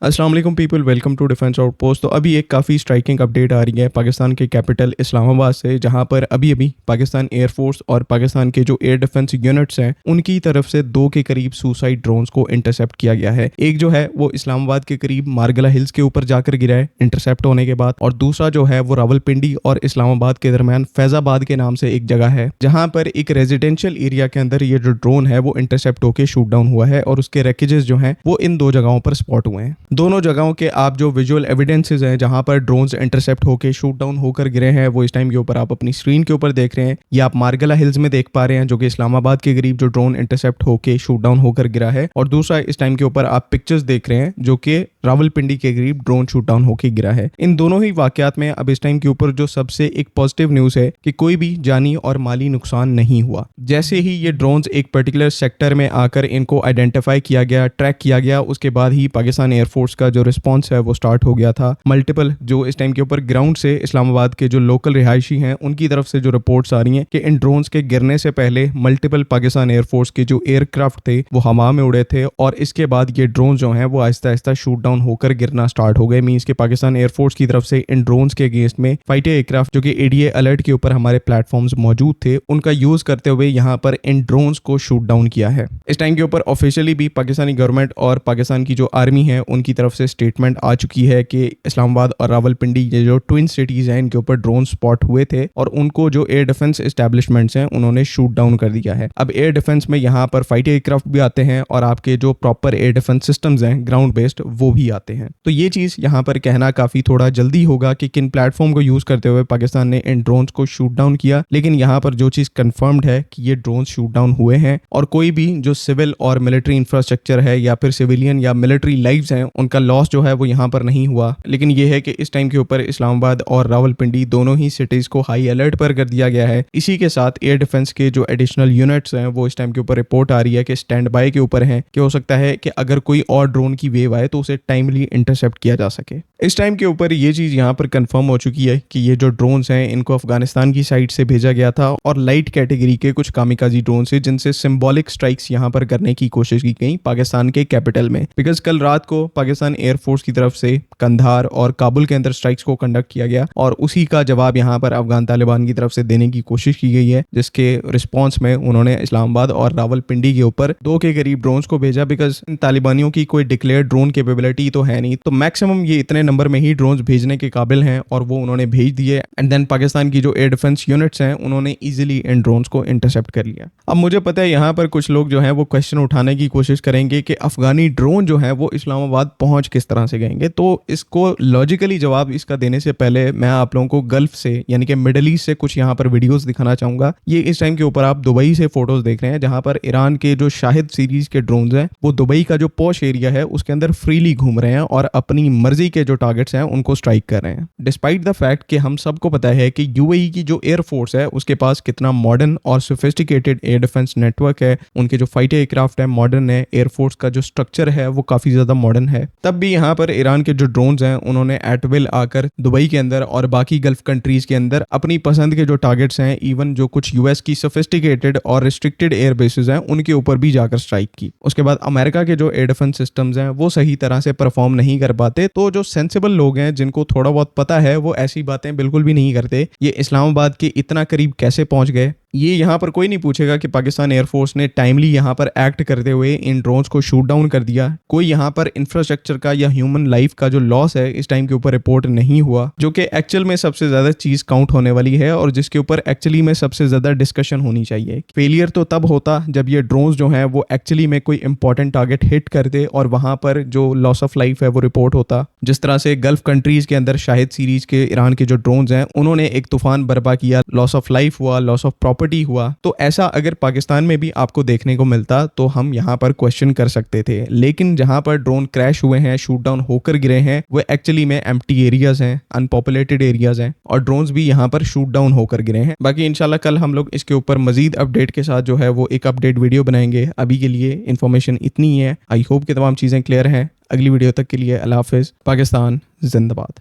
अस्सलाम वालेकुम people, welcome to defence outpost. तो अभी एक काफ़ी स्ट्राइकिंग अपडेट आ रही है पाकिस्तान के कैपिटल इस्लामाबाद से, जहां पर अभी पाकिस्तान एयरफोर्स और पाकिस्तान के जो एयर डिफेंस यूनिट्स हैं उनकी तरफ से 2 के करीब सुसाइड ड्रोन्स को इंटरसेप्ट किया गया है। एक जो है वो इस्लामाबाद के करीब मारगला हिल्स के ऊपर जाकर गिरा है इंटरसेप्ट होने के बाद, और दूसरा जो है वो रावलपिंडी और इस्लामाबाद के दरमियान फैजाबाद के नाम से एक जगह है, जहां पर एक रेजिडेंशियल एरिया के अंदर ये जो ड्रोन है वो इंटरसेप्ट होकर शूट डाउन हुआ है, और उसके रैकेजेस जो हैं वो इन 2 जगहों पर स्पॉट हुए हैं। दोनों जगहों के आप जो विजुअल एविडेंसेस हैं जहां पर ड्रोन्स इंटरसेप्ट होकर शूट डाउन होकर गिरे हैं वो इस टाइम के ऊपर आप अपनी स्क्रीन के ऊपर देख रहे हैं। ये आप मारगला हिल्स में देख पा रहे हैं जो कि इस्लामाबाद के करीब जो ड्रोन इंटरसेप्ट होकर शूट डाउन होकर गिरा है, और दूसरा इस टाइम के ऊपर आप पिक्चर्स देख रहे हैं जो कि रावलपिंडी के करीब ड्रोन शूट डाउन होकर गिरा है। इन दोनों ही वाकयात में अब इस टाइम के ऊपर जो सबसे एक पॉजिटिव न्यूज है कि कोई भी जानी और माली नुकसान नहीं हुआ। जैसे ही ये ड्रोन्स एक पर्टिकुलर सेक्टर में आकर इनको आइडेंटिफाई किया गया, ट्रैक किया गया, उसके बाद ही पाकिस्तान एयरफोर्स का जो रिस्पॉन्स है वो स्टार्ट हो गया था। मल्टीपल जो इस टाइम के ऊपर ग्राउंड से इस्लामाबाद के जो लोकल रिहायशी हैं उनकी तरफ से जो रिपोर्ट्स आ रही हैं कि इन ड्रोन्स के गिरने से पहले मल्टीपल पाकिस्तान एयरफोर्स के जो एयरक्राफ्ट थे वो हवा में उड़े थे, और इसके बाद ये ड्रोन जो हैं वो आहिस्ता आहिस्ता शूट डाउन होकर गिरना स्टार्ट हो गए। मींस के पाकिस्तान एयरफोर्स की तरफ से इन ड्रोन्स के अगेंस्ट में फाइटर एयरक्राफ्ट जो कि एडीए अलर्ट के ऊपर हमारे प्लेटफॉर्म्स मौजूद थे उनका यूज करते हुए यहाँ पर इन ड्रोन्स को शूट डाउन किया है। इस टाइम के ऊपर ऑफिशियली भी पाकिस्तानी गवर्नमेंट और पाकिस्तान की जो आर्मी है उनकी तरफ से स्टेटमेंट आ चुकी है कि इस्लामाबाद और रावलपिंडी ये जो ट्विन सिटीज हैं इनके ऊपर ड्रोन स्पॉट हुए थे, और उनको जो एयर डिफेंस एस्टेब्लिशमेंट्स हैं उन्होंने शूट डाउन कर दिया है। अब एयर डिफेंस में यहाँ पर फाइटर एयरक्राफ्ट भी आते हैं और आपके जो प्रॉपर एयर डिफेंस सिस्टम्स हैं ग्राउंड बेस्ड वो भी आते हैं। तो ये चीज यहाँ पर कहना काफी थोड़ा जल्दी होगा कि किन प्लेटफॉर्म को यूज करते हुए पाकिस्तान ने इन ड्रोन्स को शूट डाउन किया, लेकिन यहाँ पर जो चीज कंफर्म्ड है कि ये ड्रोन शूट डाउन हुए हैं, और कोई भी जो सिविल और मिलिट्री इंफ्रास्ट्रक्चर है या फिर सिविलियन या मिलिट्री लाइव्स हैं उनका लॉस जो है वो यहाँ पर नहीं हुआ। लेकिन ये है कि इस टाइम के ऊपर इस्लामाबाद और रावलपिंडी दोनों ही सिटीज को हाई अलर्ट पर कर दिया गया है। इसी के साथ एयर डिफेंस के जो एडिशनल यूनिट्स हैं वो इस टाइम के ऊपर रिपोर्ट आ रही है कि स्टैंड बाय के ऊपर हैं कि हो सकता है कि अगर कोई और ड्रोन की वेव आए तो उसे टाइमली इंटरसेप्ट किया जा सके। इस टाइम के ऊपर ये चीज यहाँ पर कंफर्म हो चुकी है कि ये जो ड्रोन्स हैं इनको अफगानिस्तान की साइड से भेजा गया था, और लाइट कैटेगरी के कुछ कामिकाजी ड्रोन से जिनसे सिंबॉलिक स्ट्राइक्स यहाँ पर करने की कोशिश की गई पाकिस्तान के कैपिटल में। बिकॉज कल रात को पाकिस्तान एयरफोर्स की तरफ से कंधार और काबुल के अंदर स्ट्राइक्स को कंडक्ट किया गया, और उसी का जवाब यहाँ पर अफगान तालिबान की तरफ से देने की कोशिश की गई है, जिसके रिस्पॉन्स में उन्होंने इस्लामाबाद और रावलपिंडी के ऊपर 2 के करीब ड्रोन्स को भेजा। बिकॉज तालिबानियों की कोई डिक्लेयर ड्रोन कैपेबिलिटी तो है नहीं, तो मैक्सिमम ये इतने नंबर में ही ड्रोन्स भेजने के काबिल हैं, और वो उन्होंने भेज दिए। एंड देन पाकिस्तान की जो एयर डिफेंस यूनिट्स हैं उन्होंने इजीली इन ड्रोन्स को इंटरसेप्ट कर लिया। अब मुझे पता है यहाँ पर कुछ लोग जो हैं वो क्वेश्चन उठाने की कोशिश करेंगे कि अफगानी ड्रोन जो है वो इस्लामाबाद पहुंच किस तरह से गएंगे। तो इसको लॉजिकली जवाब इसका देने से पहले मैं आप लोगों को गल्फ से यानी कि मिडल ईस्ट से कुछ यहाँ पर वीडियोस दिखाना चाहूंगा। ये इस टाइम के ऊपर आप दुबई से फोटोज देख रहे हैं, जहां पर ईरान के जो शाहिद सीरीज के ड्रोन्स हैं वो दुबई का जो पॉश एरिया है उसके अंदर फ्रीली घूम रहे हैं और अपनी मर्जी के जो टारगेट्स हैं उनको स्ट्राइक कर रहे हैं। डिस्पाइट द फैक्ट कि हम सबको पता है कि यूएई की जो एयरफोर्स है उसके पास कितना मॉडर्न और सोफिस्टिकेटेड एयर डिफेंस नेटवर्क है, उनके जो फाइटर एयरक्राफ्ट है मॉडर्न है, एयरफोर्स का जो स्ट्रक्चर है वो काफी ज्यादा मॉडर्न है। तब भी यहाँ पर ईरान के जो ड्रोन्स हैं उन्होंने एट विल आकर दुबई के अंदर और बाकी गल्फ कंट्रीज के अंदर अपनी पसंद के जो टारगेट्स हैं, इवन जो कुछ यूएस की सोफिस्टिकेटेड और रिस्ट्रिक्टेड एयर बेसेस हैं उनके ऊपर भी जाकर स्ट्राइक की। उसके बाद अमेरिका के जो एयर डिफेंस सिस्टम्स हैं वो सही तरह से परफॉर्म नहीं कर पाते, तो जो सेंसिबल लोग हैं जिनको थोड़ा बहुत पता है वो ऐसी बातें बिल्कुल भी नहीं करते। ये इस्लामाबाद के इतना करीब कैसे पहुंच गए, ये यहाँ पर कोई नहीं पूछेगा कि पाकिस्तान एयरफोर्स ने टाइमली यहाँ पर एक्ट करते हुए इन ड्रोन्स को शूट डाउन कर दिया। कोई यहाँ पर इंफ्रास्ट्रक्चर का या ह्यूमन लाइफ का जो लॉस है इस टाइम के ऊपर रिपोर्ट नहीं हुआ, जो कि एक्चुअल में सबसे ज्यादा चीज काउंट होने वाली है और जिसके ऊपर एक्चुअली में सबसे ज्यादा डिस्कशन होनी चाहिए। फेलियर तो तब होता जब ये ड्रोन्स जो है वो एक्चुअली में कोई इंपॉर्टेंट टारगेट हिट करते और वहां पर जो लॉस ऑफ लाइफ है वो रिपोर्ट होता। जिस तरह से गल्फ कंट्रीज के अंदर शाहिद सीरीज के ईरान के जो ड्रोन्स हैं उन्होंने एक तूफान बर्पा किया, लॉस ऑफ लाइफ हुआ, लॉस ऑफ प्रॉपर्टी हुआ। तो ऐसा अगर पाकिस्तान में भी आपको देखने को मिलता तो हम यहाँ पर क्वेश्चन कर सकते थे, लेकिन जहां पर ड्रोन क्रैश हुए हैं, शूट डाउन होकर गिरे हैं, वो एक्चुअली में एम्प्टी एरियाज हैं, अनपॉपुलेटेड एरियाज हैं, और ड्रोन्स भी यहाँ पर शूट डाउन होकर गिरे हैं। बाकी इंशाल्लाह कल हम लोग इसके ऊपर मजीद अपडेट के साथ जो है वो एक अपडेट वीडियो बनाएंगे। अभी के लिए इन्फॉर्मेशन इतनी ही है। आई होप कि तमाम चीजें क्लियर हैं। अगली वीडियो तक के लिए अल्लाह हाफिज। पाकिस्तान जिंदाबाद।